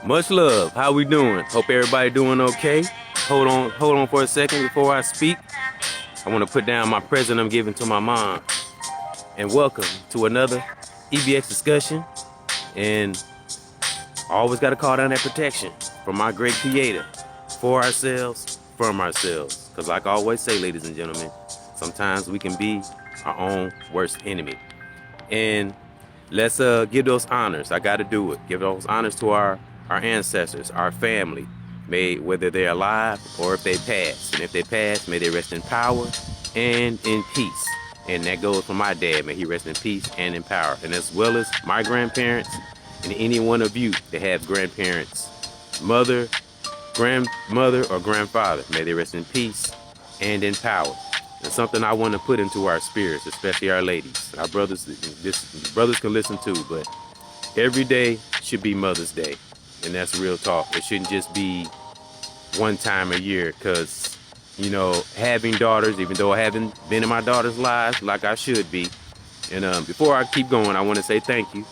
Much love. How we doing? Hope everybody doing okay. Hold on for a second before I speak. I want to put down my present I'm giving to my mom. And welcome to another EBX discussion. And I always got to call down that protection from my great creator. For ourselves, from ourselves. Because like I always say, ladies and gentlemen, sometimes we can be our own worst enemy. And let's give those honors. I got to do it. Give those honors to our ancestors, our family, whether they're alive or if they pass. And if they pass, may they rest in power and in peace. And that goes for my dad. May he rest in peace and in power. And as well as my grandparents and any one of you that have grandparents, mother, grandmother, or grandfather, may they rest in peace and in power. And something I want to put into our spirits, especially our ladies, our brothers. Brothers can listen too, but every day should be Mother's Day, and that's real talk. It shouldn't just be one time a year, because having daughters, even though I haven't been in my daughter's lives like I should be. And before I keep going, I want to say thank you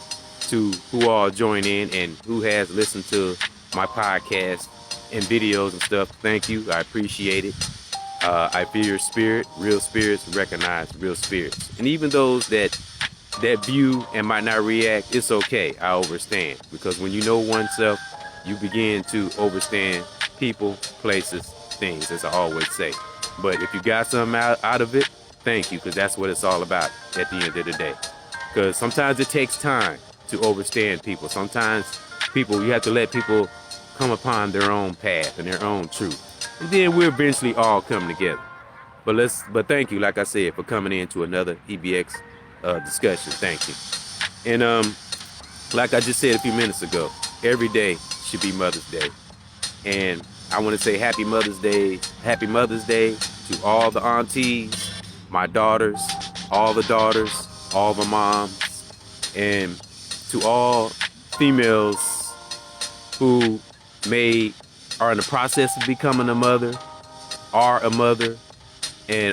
to who all join in and who has listened to my podcast and videos and stuff. Thank you. I appreciate it. I feel your spirit. Real spirits recognize real spirits. And even those that view and might not react, it's okay. I overstand. Because when you know oneself, you begin to overstand people, places, things, as I always say. But if you got something out of it, thank you, because that's what it's all about at the end of the day. Because sometimes it takes time to overstand people. Sometimes you have to let people come upon their own path and their own truth. And then we'll eventually all come together. But thank you, like I said, for coming into another EBX discussion. Thank you. And like I just said a few minutes ago, every day should be Mother's Day. And I want to say Happy Mother's Day to all the aunties, my daughters, all the moms, and to all females who are in the process of becoming a mother, are a mother,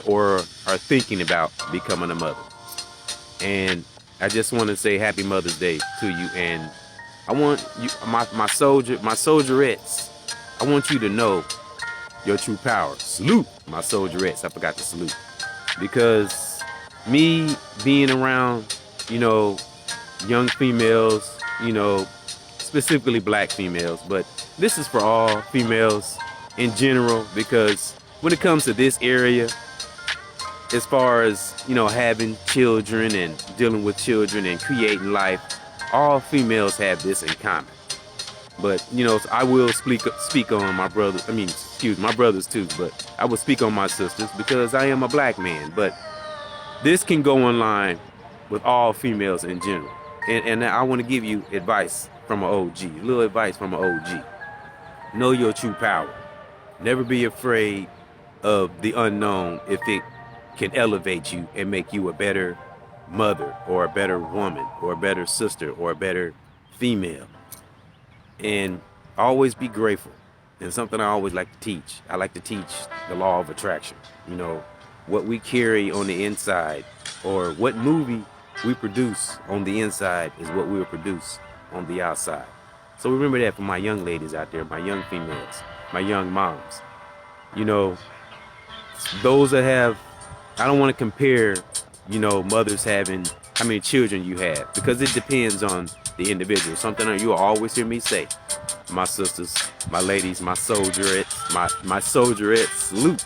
or are thinking about becoming a mother. And I just want to say Happy Mother's Day to you. And I want you, my soldierettes, I want you to know your true power. Salute, my soldierettes. I forgot to salute. Because me being around, young females, specifically black females, but this is for all females in general, because when it comes to this area, as far as, having children and dealing with children and creating life, all females have this in common. But, I will speak on my brothers, my brothers too, but I will speak on my sisters because I am a black man. But this can go online with all females in general. And I want to give you advice from an OG, a little advice from an OG. Know your true power. Never be afraid of the unknown if it can elevate you and make you a better mother or a better woman or a better sister or a better female. And always be grateful. And something I always like to teach. I like to teach the law of attraction. What we carry on the inside, or what movie we produce on the inside, is what we will produce on the outside. So remember that for my young ladies out there, my young females, my young moms. Those that have, I don't want to compare, mothers having how many children you have, because it depends on the individual. Something that you will always hear me say. My sisters, my ladies, my soldierettes, salute.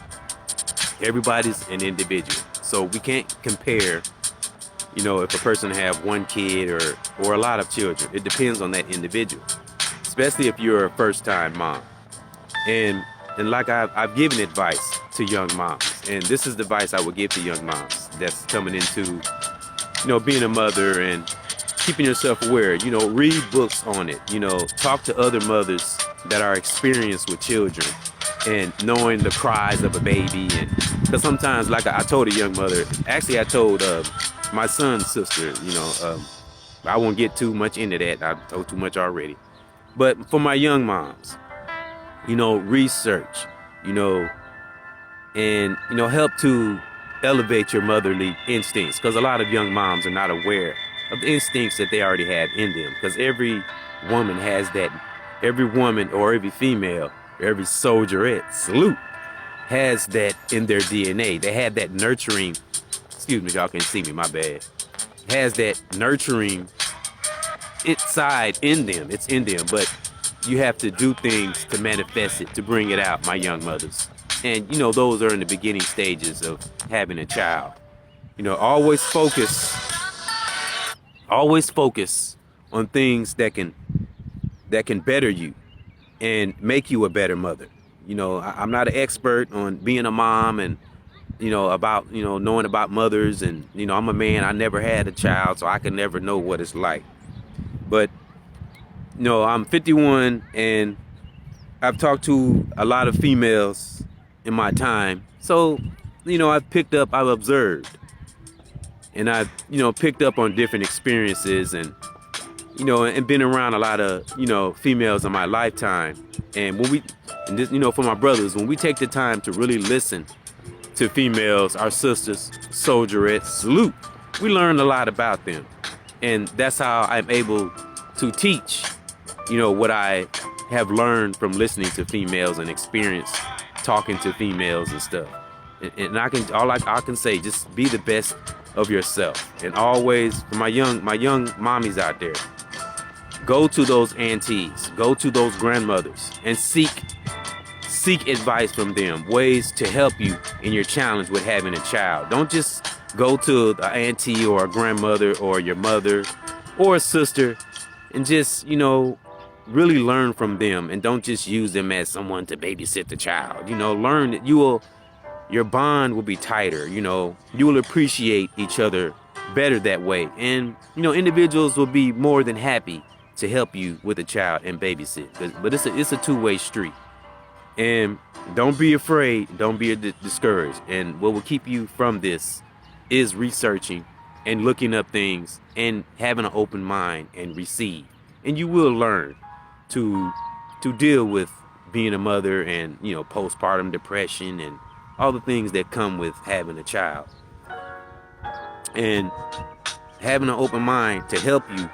Everybody's an individual. So we can't compare, if a person have one kid or a lot of children. It depends on that individual, especially if you're a first-time mom. And like I've given advice to young moms, and this is the advice I would give to young moms that's coming into, being a mother and keeping yourself aware. Read books on it. Talk to other mothers that are experienced with children and knowing the cries of a baby. And because sometimes, like I told a young mother, actually I told my son's sister, I won't get too much into that. I told too much already. But for my young moms, research, and, help to elevate your motherly instincts, because a lot of young moms are not aware of the instincts that they already have in them, because every woman has that every woman or every female, every soldierette, salute, has that in their DNA. They have that nurturing, excuse me, y'all can't see me, my bad. Has that nurturing inside in them. It's in them, but you have to do things to manifest it, to bring it out, my young mothers. And those are in the beginning stages of having a child. Always focus on things that can better you and make you a better mother. I'm not an expert on being a mom and about knowing about mothers, and I'm a man. I never had a child, so I can never know what it's like. But I'm 51 and I've talked to a lot of females in my time. So I've observed, and I've picked up on different experiences, and and been around a lot of females in my lifetime. And for my brothers, when we take the time to really listen to females, our sisters, soldierettes, salute, we learn a lot about them. And that's how I'm able to teach what I have learned from listening to females and experience talking to females and stuff. And all I can say, just be the best of yourself. And always, for my young mommies out there, go to those aunties, go to those grandmothers, and seek advice from them, ways to help you in your challenge with having a child. Don't just go to an auntie or a grandmother or your mother or a sister and just really learn from them, and don't just use them as someone to babysit the child. Learn that your bond will be tighter. You will appreciate each other better that way, and individuals will be more than happy to help you with a child and babysit. But it's a two-way street, and don't be afraid, don't be discouraged. And what will keep you from this is researching and looking up things and having an open mind and receive, and you will learn to deal with being a mother and postpartum depression and all the things that come with having a child, and having an open mind to help you.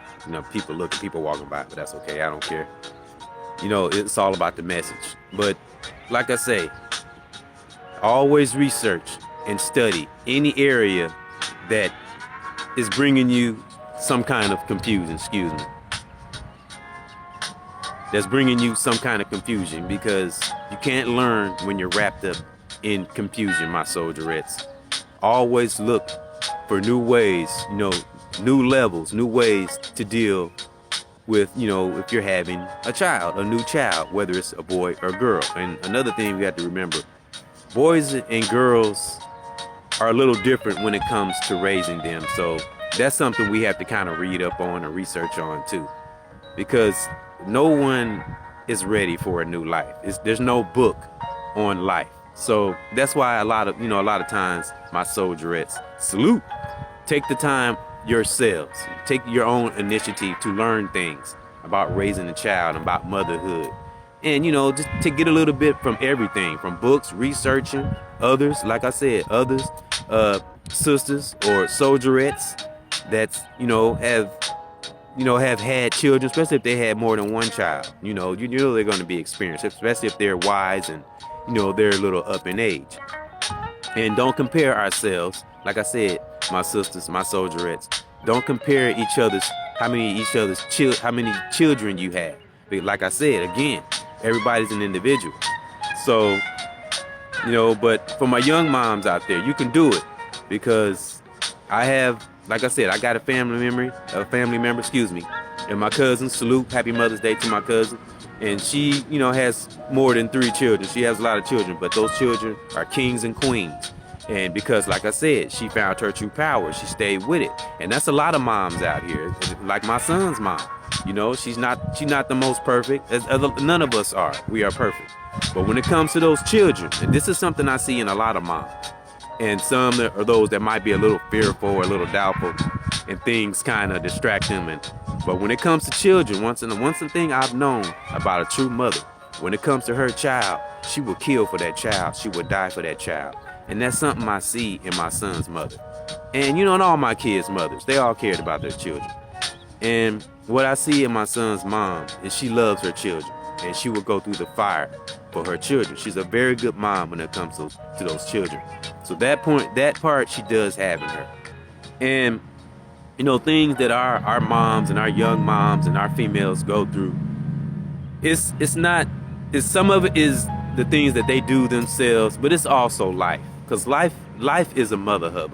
People walking by, but that's okay. I don't care. It's all about the message. But like I say, always research and study any area that is bringing you some kind of confusion. Excuse me. That's bringing you some kind of confusion, because you can't learn when you're wrapped up in confusion, my soldierettes. Always look for new ways, new levels, new ways to deal with, if you're having a new child, whether it's a boy or a girl. And another thing we have to remember, boys and girls are a little different when it comes to raising them. So that's something we have to kind of read up on and research on too, because no one is ready for a new life. There's no book on life. So that's why a lot of times, my soldierettes, salute, take the time yourselves, take your own initiative to learn things about raising a child, about motherhood, and just to get a little bit from everything, from books, researching others, like I said, others, sisters or soldierettes that's have had children, especially if they had more than one child. They're going to be experienced, especially if they're wise and they're a little up in age. And don't compare ourselves. Like I said, my sisters, my soldierettes, don't compare how many children you have. But like I said, again, everybody's an individual. So, but for my young moms out there, you can do it, because I have, like I said, I got a family member, and my cousin, salute, happy Mother's Day to my cousin. And she, has more than 3 children. She has a lot of children, but those children are kings and queens. And because, like I said, she found her true power, she stayed with it. And that's a lot of moms out here, like my son's mom. She's not the most perfect. None of us are. We are perfect. But when it comes to those children, and this is something I see in a lot of moms, and some are those that might be a little fearful or a little doubtful, and things kind of distract them. But when it comes to children, one thing I've known about a true mother, when it comes to her child, she will kill for that child. She will die for that child. And that's something I see in my son's mother. And and all my kids' mothers, they all cared about their children. And what I see in my son's mom is she loves her children. and she will go through the fire for her children. She's a very good mom when it comes to those children. So that part she does have in her. And things that our moms and our young moms and our females go through, it's some of it is the things that they do themselves, but it's also life. Because life is a mother hub,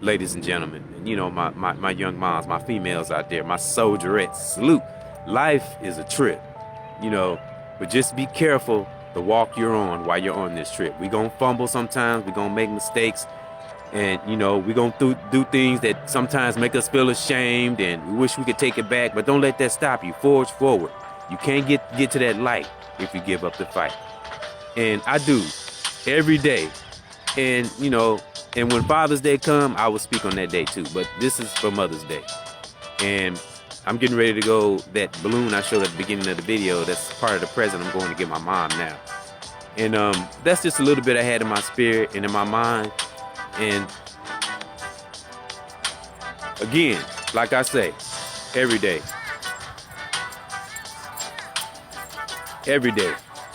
ladies and gentlemen. And my young moms, my females out there, my soldierettes, salute. Life is a trip, but just be careful the walk you're on while you're on this trip. We're gonna fumble sometimes, we're gonna make mistakes, and we're gonna do things that sometimes make us feel ashamed, and we wish we could take it back, but don't let that stop you. Forge forward. You can't get to that light if you give up the fight. And I do every day. And and when Father's Day come, I will speak on that day too, but this is for Mother's Day. And I'm getting ready to go, that balloon I showed at the beginning of the video, that's part of the present I'm going to get my mom now. And that's just a little bit I had in my spirit and in my mind. And again, like I say, every day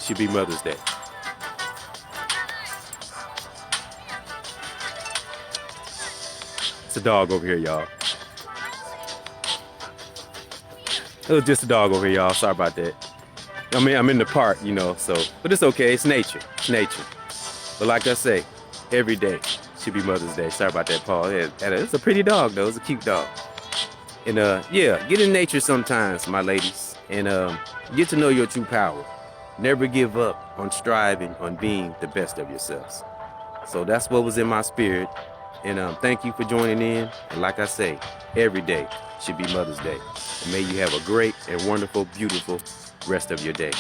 should be Mother's Day. It's a dog over here, y'all. It was just a dog over here, y'all. Sorry about that. I mean, I'm in the park, but it's okay. It's nature. It's nature. But like I say, every day should be Mother's Day. Sorry about that, Paul. It's a pretty dog, though. It's a cute dog. And get in nature sometimes, my ladies, and get to know your true power. Never give up on striving, on being the best of yourselves. So that's what was in my spirit. And thank you for joining in. And like I say, every day should be Mother's Day. And may you have a great and wonderful, beautiful rest of your day.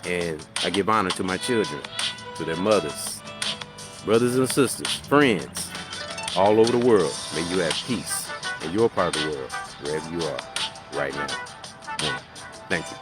And I give honor to my children, to their mothers, brothers and sisters, friends, all over the world. May you have peace in your part of the world, wherever you are right now. Thank you.